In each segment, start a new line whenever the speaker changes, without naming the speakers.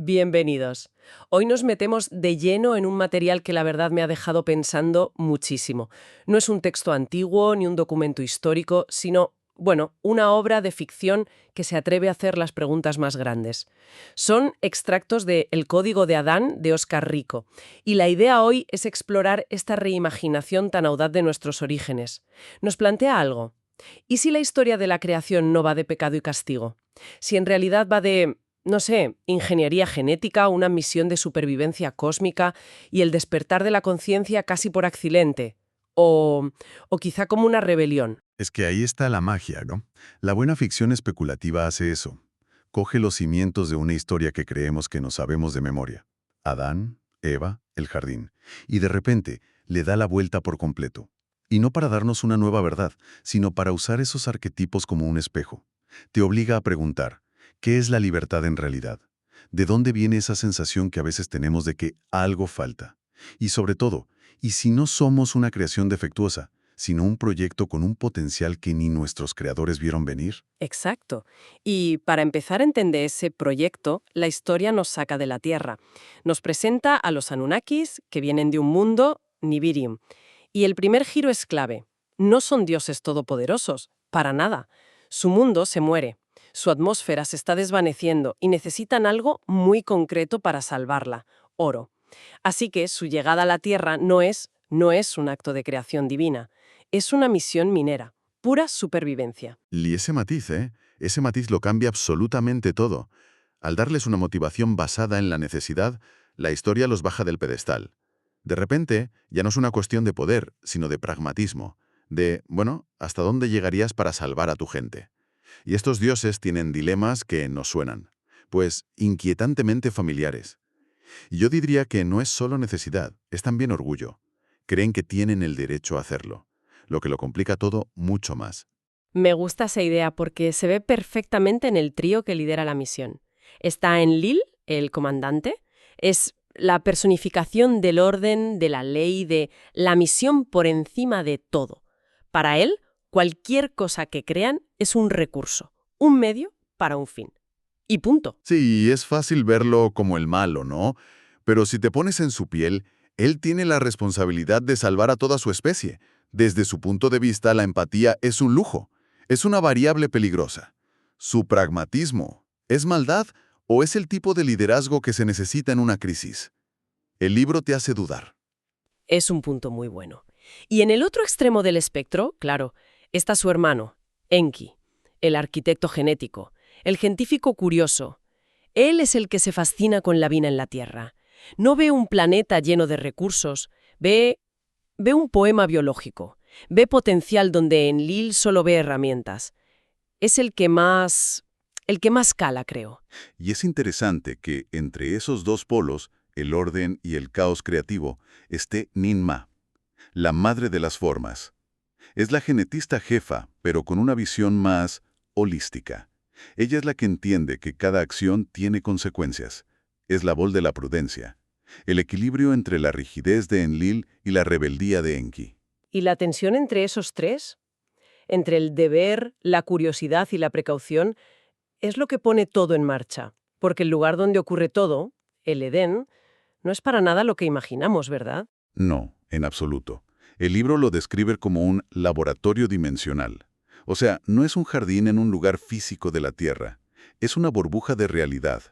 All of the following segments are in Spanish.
Bienvenidos. Hoy nos metemos de lleno en un material que la verdad me ha dejado pensando muchísimo. No es un texto antiguo ni un documento histórico, sino, bueno, una obra de ficción que se atreve a hacer las preguntas más grandes. Son extractos de El Código de Adán de Oscar Rico, y la idea hoy es explorar esta reimaginación tan audaz de nuestros orígenes. Nos plantea algo. ¿Y si la historia de la creación no va de pecado y castigo? Si en realidad va de, no sé, ingeniería genética, una misión de supervivencia cósmica y el despertar de la conciencia casi por accidente. O quizá como una rebelión.
Es que ahí está la magia, ¿no? La buena ficción especulativa hace eso. Coge los cimientos de una historia que creemos que no sabemos de memoria. Adán, Eva, el jardín. Y de repente le da la vuelta por completo. Y no para darnos una nueva verdad, sino para usar esos arquetipos como un espejo. Te obliga a preguntar, ¿qué es la libertad en realidad? ¿De dónde viene esa sensación que a veces tenemos de que algo falta? Y sobre todo, ¿y si no somos una creación defectuosa, sino un proyecto con un potencial que ni nuestros creadores vieron venir?
Exacto. Y para empezar a entender ese proyecto, la historia nos saca de la Tierra. Nos presenta a los Anunnakis, que vienen de un mundo, Nibiru. Y el primer giro es clave. No son dioses todopoderosos, para nada. Su mundo se muere. Su atmósfera se está desvaneciendo y necesitan algo muy concreto para salvarla, oro. Así que su llegada a la Tierra no es un acto de creación divina, es una misión minera, pura supervivencia.
Y ese matiz, ¿eh? Ese matiz lo cambia absolutamente todo. Al darles una motivación basada en la necesidad, la historia los baja del pedestal. De repente, ya no es una cuestión de poder, sino de pragmatismo. De, bueno, ¿hasta dónde llegarías para salvar a tu gente? Y estos dioses tienen dilemas que nos suenan, pues inquietantemente familiares. Y yo diría que no es solo necesidad, es también orgullo. Creen que tienen el derecho a hacerlo, lo que lo complica todo mucho más.
Me gusta esa idea porque se ve perfectamente en el trío que lidera la misión. Está Enlil, el comandante, es la personificación del orden, de la ley, de la misión por encima de todo. Para él, cualquier cosa que crean es un recurso, un medio para un fin. Y punto.
Sí, es fácil verlo como el malo, ¿no? Pero si te pones en su piel, él tiene la responsabilidad de salvar a toda su especie. Desde su punto de vista, la empatía es un lujo, es una variable peligrosa. Su pragmatismo, ¿es maldad o es el tipo de liderazgo que se necesita en una crisis? El libro te hace dudar.
Es un punto muy bueno. Y en el otro extremo del espectro, claro, está su hermano, Enki, el arquitecto genético, el científico curioso. Él es el que se fascina con la vida en la Tierra. No ve un planeta lleno de recursos, ve un poema biológico, ve potencial donde Enlil solo ve herramientas. Es el que más cala, creo.
Y es interesante que entre esos dos polos, el orden y el caos creativo, esté Ninma, la madre de las formas. Es la genetista jefa, pero con una visión más holística. Ella es la que entiende que cada acción tiene consecuencias. Es la voz de la prudencia. El equilibrio entre la rigidez de Enlil y la rebeldía de Enki.
¿Y la tensión entre esos tres? Entre el deber, la curiosidad y la precaución, es lo que pone todo en marcha. Porque el lugar donde ocurre todo, el Edén, no es para nada lo que imaginamos, ¿verdad?
No, en absoluto. El libro lo describe como un laboratorio dimensional. O sea, no es un jardín en un lugar físico de la Tierra. Es una burbuja de realidad,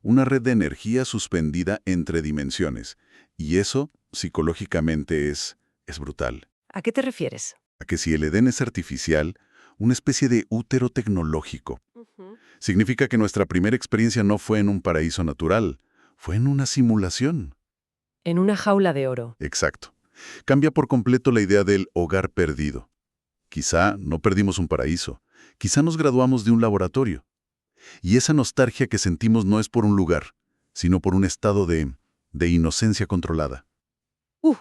una red de energía suspendida entre dimensiones. Y eso, psicológicamente, es brutal.
¿A qué te refieres?
A que si el Edén es artificial, una especie de útero tecnológico,
Ujú.
significa que nuestra primera experiencia no fue en un paraíso natural, fue en una simulación.
En una jaula de oro.
Exacto. Cambia por completo la idea del hogar perdido. Quizá no perdimos un paraíso, quizá nos graduamos de un laboratorio. Y esa nostalgia que sentimos no es por un lugar, sino por un estado de inocencia controlada.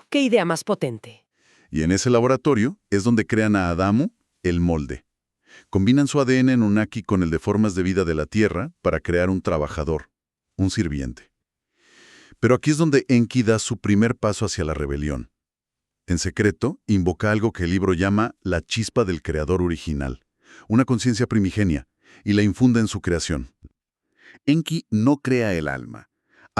¡Qué idea más potente!
Y en ese laboratorio es donde crean a Adamu, el molde. Combinan su ADN Anunnaki con el de formas de vida de la Tierra para crear un trabajador, un sirviente. Pero aquí es donde Enki da su primer paso hacia la rebelión. En secreto, invoca algo que el libro llama la chispa del creador original, una conciencia primigenia, y la infunde en su creación. Enki no crea el alma,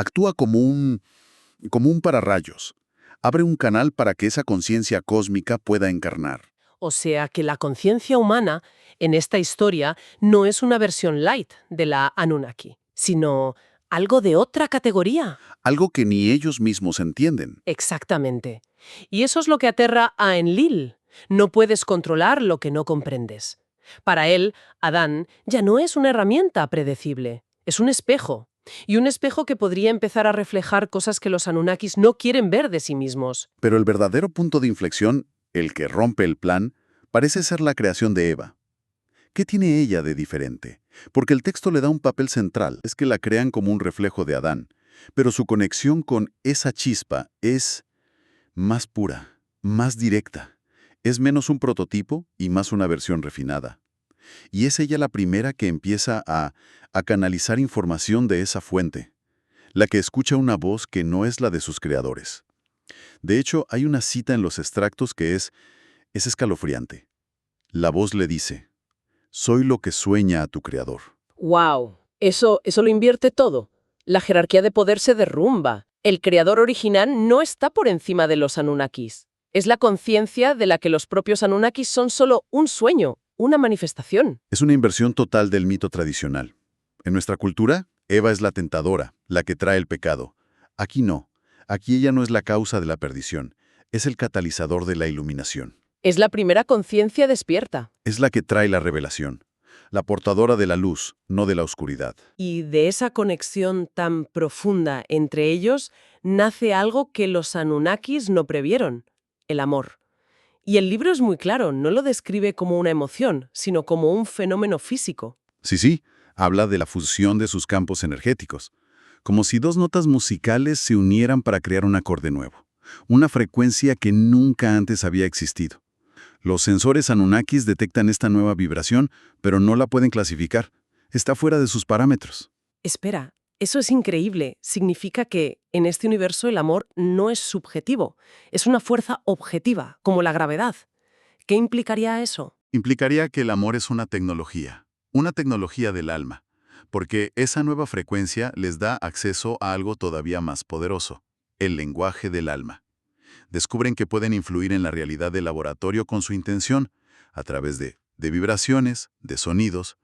Actúa como un pararrayos. Abre un canal para que esa conciencia cósmica pueda encarnar.
O sea que la conciencia humana en esta historia no es una versión light de la Anunnaki, sino algo de otra categoría.
Algo que ni ellos mismos entienden.
Exactamente. Y eso es lo que aterra a Enlil. No puedes controlar lo que no comprendes. Para él, Adán ya no es una herramienta predecible, es un espejo. Y un espejo que podría empezar a reflejar cosas que los Anunnakis no quieren ver de sí mismos.
Pero el verdadero punto de inflexión, el que rompe el plan, parece ser la creación de Eva. ¿Qué tiene ella de diferente? Porque el texto le da un papel central, es que la crean como un reflejo de Adán, pero su conexión con esa chispa es más pura, más directa. Es menos un prototipo y más una versión refinada. Y es ella la primera que empieza a canalizar información de esa fuente, la que escucha una voz que no es la de sus creadores. De hecho, hay una cita en los extractos que es escalofriante. La voz le dice: soy lo que sueña a tu creador.
¡Wow! Eso lo invierte todo. La jerarquía de poder se derrumba. El creador original no está por encima de los Anunnakis. Es la conciencia de la que los propios Anunnakis son solo un sueño, una manifestación.
Es una inversión total del mito tradicional. En nuestra cultura, Eva es la tentadora, la que trae el pecado. Aquí no. Aquí ella no es la causa de la perdición. Es el catalizador de la iluminación.
Es la primera conciencia despierta.
Es la que trae la revelación. La portadora de la luz, no de la oscuridad.
Y de esa conexión tan profunda entre ellos nace algo que los Anunnakis no previeron: el amor. Y el libro es muy claro, no lo describe como una emoción, sino como un fenómeno físico.
Sí, habla de la fusión de sus campos energéticos, como si dos notas musicales se unieran para crear un acorde nuevo, una frecuencia que nunca antes había existido. Los sensores Anunnakis detectan esta nueva vibración, pero no la pueden clasificar. Está fuera de sus parámetros.
Espera, eso es increíble. Significa que en este universo el amor no es subjetivo, es una fuerza objetiva, como la gravedad. ¿Qué implicaría eso?
Implicaría que el amor es una tecnología del alma, porque esa nueva frecuencia les da acceso a algo todavía más poderoso, el lenguaje del alma. Descubren que pueden influir en la realidad del laboratorio con su intención, a través de vibraciones, de sonidos,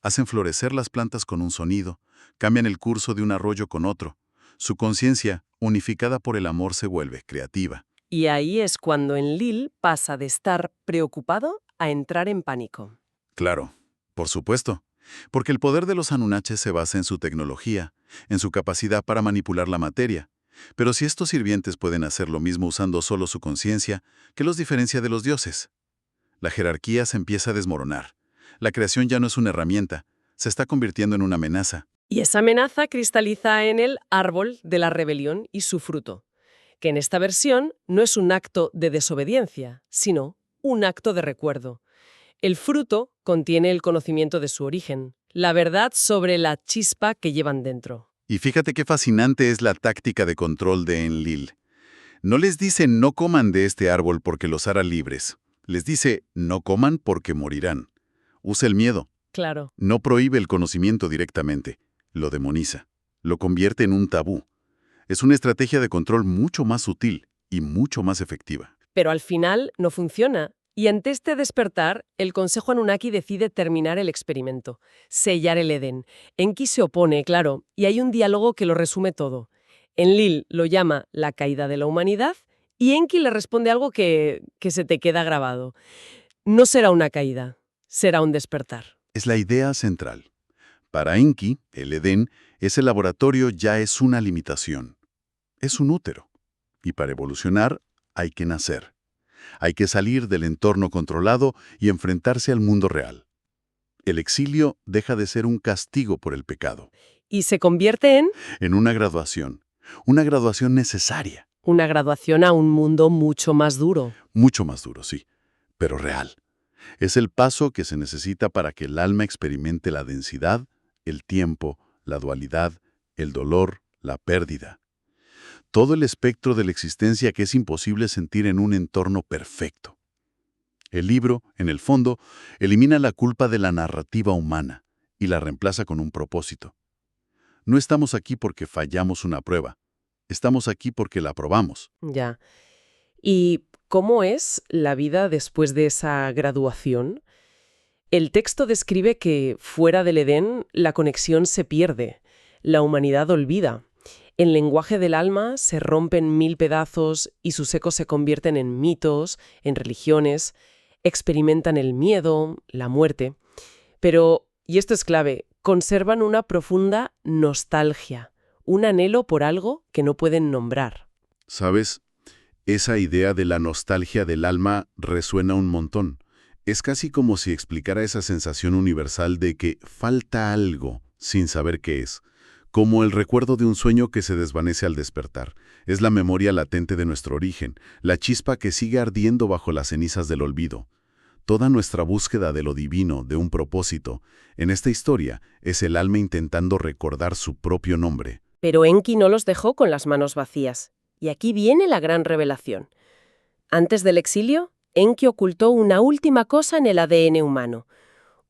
hacen florecer las plantas con un sonido, cambian el curso de un arroyo con otro. Su conciencia, unificada por el amor, se vuelve creativa.
Y ahí es cuando Enlil pasa de estar preocupado a entrar en pánico.
Claro, por supuesto, porque el poder de los Anunnakis se basa en su tecnología, en su capacidad para manipular la materia. Pero si estos sirvientes pueden hacer lo mismo usando solo su conciencia, ¿qué los diferencia de los dioses? La jerarquía se empieza a desmoronar. La creación ya no es una herramienta, se está convirtiendo en una amenaza.
Y esa amenaza cristaliza en el árbol de la rebelión y su fruto, que en esta versión no es un acto de desobediencia, sino un acto de recuerdo. El fruto contiene el conocimiento de su origen, la verdad sobre la chispa que llevan dentro.
Y fíjate qué fascinante es la táctica de control de Enlil. No les dice no coman de este árbol porque los hará libres. Les dice no coman porque morirán. Usa el miedo.
Claro.
No prohíbe el conocimiento directamente. Lo demoniza. Lo convierte en un tabú. Es una estrategia de control mucho más sutil y mucho más efectiva.
Pero al final no funciona. Y ante este despertar, el Consejo Anunnaki decide terminar el experimento, sellar el Edén. Enki se opone, claro, y hay un diálogo que lo resume todo. Enlil lo llama la caída de la humanidad y Enki le responde algo que se te queda grabado. No será una caída, será un despertar.
Es la idea central. Para Enki, el Edén, ese laboratorio ya es una limitación. Es un útero. Y para evolucionar, hay que nacer. Hay que salir del entorno controlado y enfrentarse al mundo real. El exilio deja de ser un castigo por el pecado.
Y se convierte
en una graduación necesaria.
una graduación a un mundo mucho más duro.
Mucho más duro, sí, pero real. Es el paso que se necesita para que el alma experimente la densidad, el tiempo, la dualidad, el dolor, la pérdida. Todo el espectro de la existencia que es imposible sentir en un entorno perfecto. El libro, en el fondo, elimina la culpa de la narrativa humana y la reemplaza con un propósito. No estamos aquí porque fallamos una prueba. Estamos aquí porque la aprobamos.
Ya. ¿Y cómo es la vida después de esa graduación? El texto describe que fuera del Edén la conexión se pierde, la humanidad olvida. El lenguaje del alma se rompe en mil pedazos y sus ecos se convierten en mitos, en religiones, experimentan el miedo, la muerte. Pero, y esto es clave, conservan una profunda nostalgia, un anhelo por algo que no pueden nombrar.
¿Sabes? Esa idea de la nostalgia del alma resuena un montón. Es casi como si explicara esa sensación universal de que falta algo sin saber qué es. Como el recuerdo de un sueño que se desvanece al despertar. Es la memoria latente de nuestro origen, la chispa que sigue ardiendo bajo las cenizas del olvido. Toda nuestra búsqueda de lo divino, de un propósito, en esta historia es el alma intentando recordar su propio nombre.
Pero Enki no los dejó con las manos vacías. Y aquí viene la gran revelación. Antes del exilio, Enki ocultó una última cosa en el ADN humano.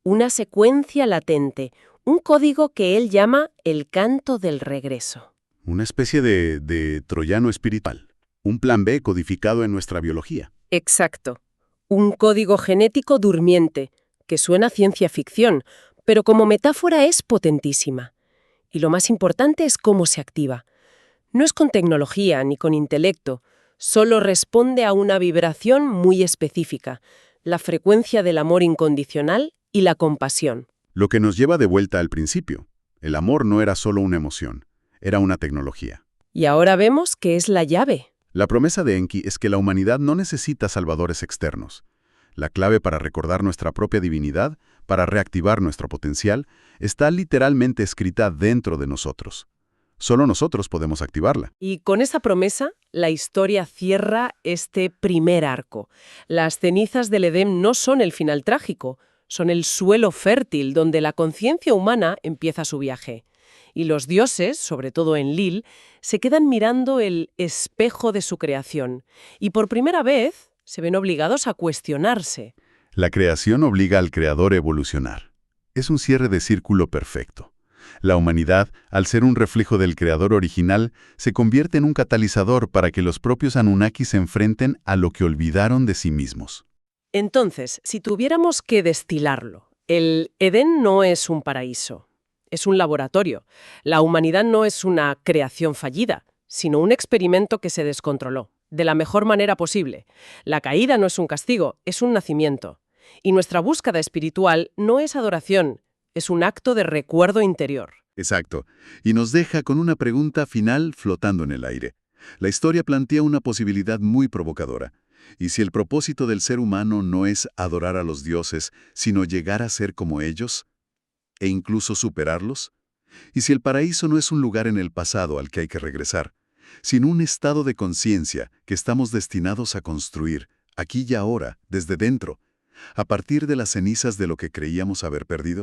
Una secuencia latente, un código que él llama el canto del regreso.
Una especie de troyano espiritual. Un plan B codificado en nuestra biología.
Exacto. Un código genético durmiente, que suena a ciencia ficción, pero como metáfora es potentísima. Y lo más importante es cómo se activa. No es con tecnología ni con intelecto, solo responde a una vibración muy específica, la frecuencia del amor incondicional y la compasión.
Lo que nos lleva de vuelta al principio. El amor no era solo una emoción, era una tecnología.
Y ahora vemos que es la llave.
La promesa de Enki es que la humanidad no necesita salvadores externos. La clave para recordar nuestra propia divinidad, para reactivar nuestro potencial, está literalmente escrita dentro de nosotros. Solo nosotros podemos activarla.
Y con esa promesa, la historia cierra este primer arco. Las cenizas del Edén no son el final trágico, son el suelo fértil donde la conciencia humana empieza su viaje. Y los dioses, sobre todo en Lil, se quedan mirando el espejo de su creación. Y por primera vez se ven obligados a cuestionarse.
La creación obliga al creador a evolucionar. Es un cierre de círculo perfecto. La humanidad, al ser un reflejo del creador original, se convierte en un catalizador para que los propios Anunnakis se enfrenten a lo que olvidaron de sí mismos.
Entonces, si tuviéramos que destilarlo, el Edén no es un paraíso, es un laboratorio. La humanidad no es una creación fallida, sino un experimento que se descontroló, de la mejor manera posible. La caída no es un castigo, es un nacimiento. Y nuestra búsqueda espiritual no es adoración, es un acto de recuerdo interior.
Exacto. Y nos deja con una pregunta final flotando en el aire. La historia plantea una posibilidad muy provocadora. ¿Y si el propósito del ser humano no es adorar a los dioses, sino llegar a ser como ellos? ¿E incluso superarlos? ¿Y si el paraíso no es un lugar en el pasado al que hay que regresar, sino un estado de conciencia que estamos destinados a construir, aquí y ahora, desde dentro, a partir de las cenizas de lo que creíamos haber perdido?